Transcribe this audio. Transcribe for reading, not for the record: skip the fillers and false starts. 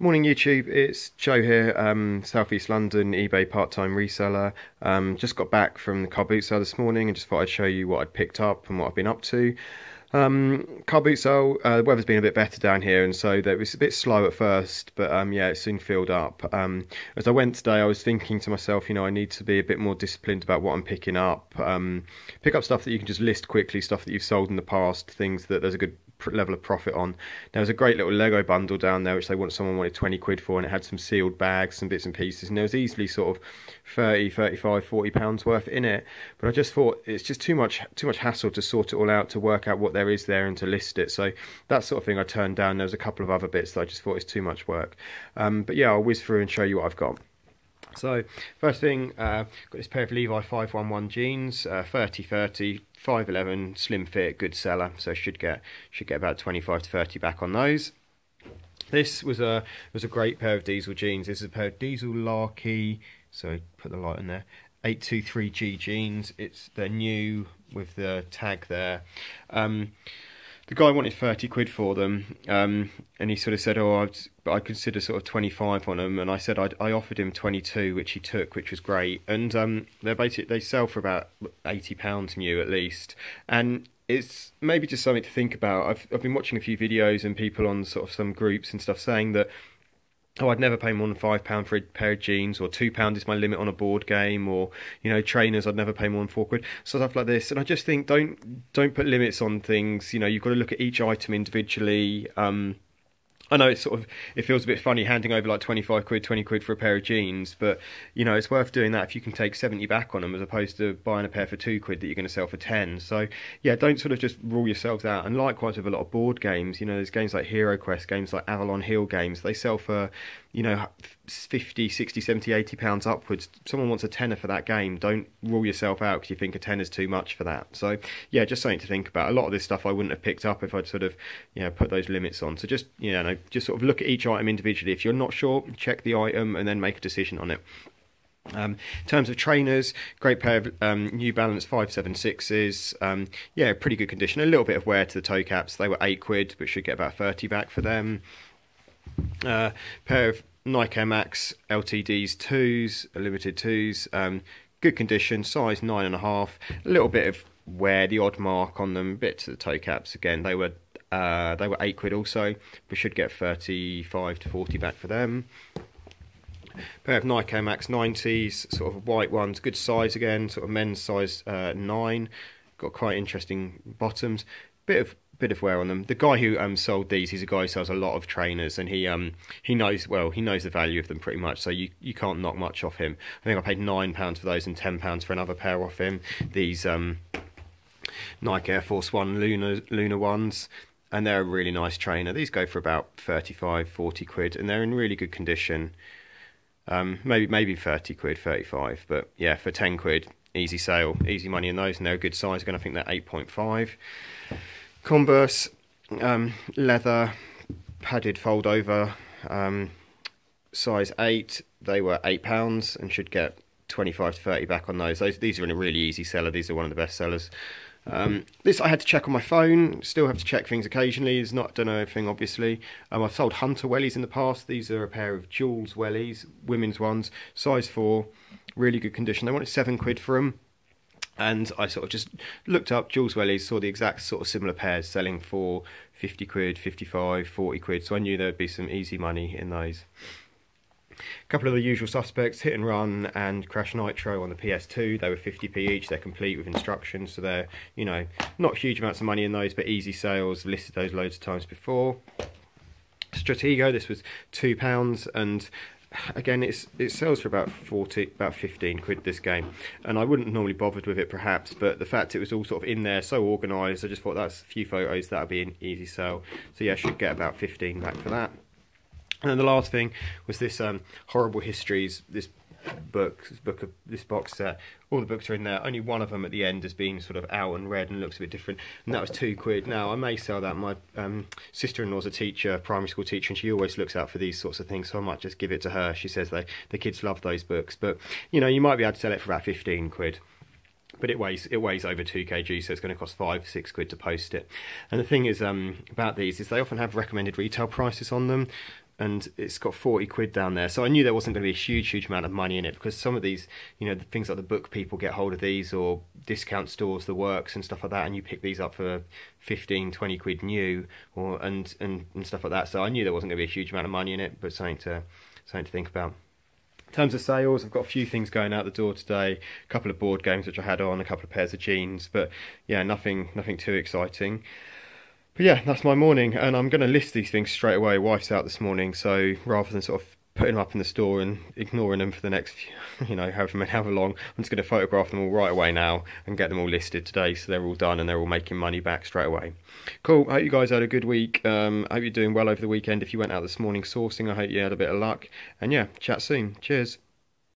Morning YouTube, it's Joe here, South East London eBay part-time reseller. Just got back from the car boot sale this morning and just thought I'd show you what I'd picked up and what I've been up to. Car boot sale, the weather's been a bit better down here, and so it was a bit slow at first, but yeah, it soon filled up. As I went today, I was thinking to myself, you know, I need to be a bit more disciplined about what I'm picking up. Pick up stuff that you can just list quickly, stuff that you've sold in the past, things that there's a good level of profit on. There was a great little Lego bundle down there which someone wanted 20 quid for, and it had some sealed bags, some bits and pieces, and there was easily sort of 30, 35, 40 pounds worth in it. But I just thought it's just too much hassle to sort it all out, to work out what there is there and to list it. So that sort of thing I turned down. There was a couple of other bits that I just thought it's too much work. But yeah, I'll whiz through and show you what I've got. So first thing, got this pair of Levi 511 jeans, 30/30, 511, slim fit, good seller. So should get about 25 to 30 back on those. This was a great pair of diesel jeans. This is a pair of Diesel Larkee, so put the light in there, 823G jeans. They're new with the tag there. The guy wanted 30 quid for them, and he sort of said, oh, I consider sort of 25 on them, and I said I offered him 22, which he took, which was great. And they sell for about £80 new at least, and it's maybe just something to think about. I've been watching a few videos and people on sort of some groups and stuff saying that, oh, I'd never pay more than £5 for a pair of jeans, or £2 is my limit on a board game, or, you know, trainers, I'd never pay more than 4 quid, stuff like this. And I just think don't put limits on things. You know, you've got to look at each item individually. I know it feels a bit funny handing over like 25 quid, 20 quid for a pair of jeans, but you know, it's worth doing that if you can take 70 back on them, as opposed to buying a pair for 2 quid that you're going to sell for 10. So yeah, don't sort of just rule yourselves out. And likewise with a lot of board games, you know, there's games like Hero Quest, games like Avalon Hill games, they sell for, you know, 50, 60, 70, 80 pounds upwards. Someone wants a tenner for that game. Don't rule yourself out because you think a tenner's too much for that. So yeah, just something to think about. A lot of this stuff I wouldn't have picked up if I'd sort of, you know, put those limits on. So just, you know, just sort of look at each item individually. If you're not sure, check the item and then make a decision on it. In terms of trainers, great pair of New Balance 576s. Yeah, pretty good condition. A little bit of wear to the toe caps. They were 8 quid, but should get about 30 back for them. Pair of Nike Air Max LTDs 2s, limited 2s. Good condition, size 9.5. A little bit of wear, the odd mark on them, bit to the toe caps. Again, they were 8 quid also, but should get 35 to 40 back for them. Pair of Nike Air Max 90s, sort of white ones, good size again, sort of men's size 9. Got quite interesting bottoms. Bit of wear on them. The guy who sold these, he's a guy who sells a lot of trainers, and he knows the value of them pretty much, so you can't knock much off him. I think I paid £9 for those and £10 for another pair off him. These Nike Air Force One Lunar ones, and they're a really nice trainer. These go for about 35, 40 quid, and they're in really good condition. Maybe 30 quid, 35, but yeah, for 10 quid, easy sale, easy money in those, and they're a good size. Again, I think they're 8.5. Converse, leather, padded fold over, size 8. They were £8 and should get 25 to 30 back on those. These are in a really easy seller. These are one of the best sellers. This I had to check on my phone. Still have to check things occasionally. It's not done everything, obviously. I've sold Hunter wellies in the past. These are a pair of Jules wellies, women's ones, size 4, really good condition. They wanted 7 quid for them. And I sort of just looked up Jules wellies, saw the exact sort of similar pairs selling for 50 quid, 55, 40 quid. So I knew there'd be some easy money in those. A couple of the usual suspects, Hit and Run and Crash Nitro on the PS2. They were 50p each. They're complete with instructions. So they're, you know, not huge amounts of money in those, but easy sales. Listed those loads of times before. Stratego, this was £2, and again, it sells for about 15 quid this game, and I wouldn't normally bothered with it perhaps, but the fact it was all sort of in there, so organised, I just thought that's a few photos, that'll be an easy sell. So yeah, I should get about 15 back for that. And then the last thing was this Horrible Histories, this box set. All the books are in there. Only one of them at the end has been sort of out and red and looks a bit different, and that was 2 quid. Now I may sell that. My sister-in-law's a teacher, primary school teacher, and she always looks out for these sorts of things, so I might just give it to her. She says the kids love those books, but you know, you might be able to sell it for about 15 quid. But it weighs over 2 kg, so it's going to cost 5-6 quid to post it. And the thing is about these is they often have recommended retail prices on them. and it's got 40 quid down there. So I knew there wasn't going to be a huge amount of money in it, because some of these, the things like the book people get hold of these, or discount stores, the works and stuff like that, and you pick these up for 15-20 quid new, or and stuff like that. So I knew there wasn't going to be a huge amount of money in it, but something to think about. In terms of sales, I've got a few things going out the door today. A couple of board games which I had on, a couple of pairs of jeans, but yeah, nothing too exciting. But yeah, that's my morning, and I'm going to list these things straight away. Wife's out this morning, so rather than sort of putting them up in the store and ignoring them for the next, however long, I'm just going to photograph them all right away now and get them all listed today, so they're all done and they're all making money back straight away. Cool. I hope you guys had a good week. I hope you're doing well over the weekend. If you went out this morning sourcing, I hope you had a bit of luck. And yeah, chat soon. Cheers.